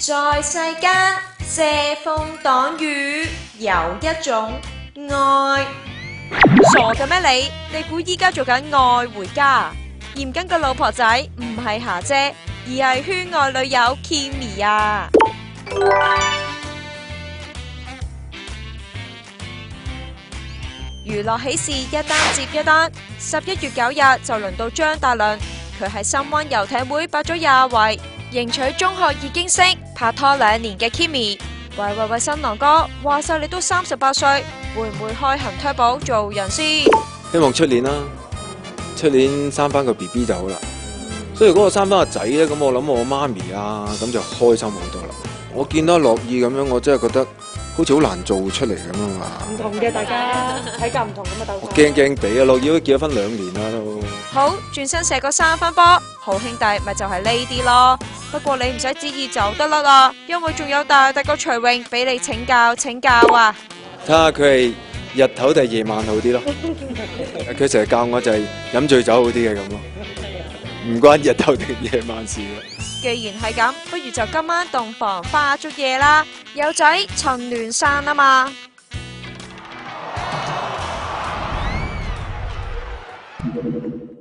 在世間遮風擋雨有一種愛。傻嘅咩你？你估依家做緊愛回家？嚴謹個老婆仔唔係霞姐，而係圈外女友 Kimi 啊！娛樂喜事一單接一單，11月9日就輪到張大倫，佢喺深灣遊艇會拔咗廿圍，迎娶中學已經識拍拖2年嘅 Kimi。喂，新郎哥，話晒你都38歲，會唔會開行 turbo 做人先？希望出年啦，出年生翻個 BB 就好啦。所以如果我生翻個仔咧，咁我諗我媽咪啊，咁就開心好多啦。我見到樂意咁樣，我真係覺得好似好難做出嚟咁啊嘛。唔同嘅，大家睇價唔同咁啊，鬥我驚驚地啊，樂意都結咗婚2年啦都。好，轉身射個3分波，好兄弟咪就係呢啲咯。不過你唔使旨意就得啦啦，因為仲有大個徐穎俾你請教啊。睇下佢係日頭定係夜晚好啲咯。佢成日教我就係飲醉酒好啲嘅咁咯，唔關日頭定夜晚事嘅。既然係咁，不如就今晚洞房花燭夜啦，有仔趁亂生啊嘛。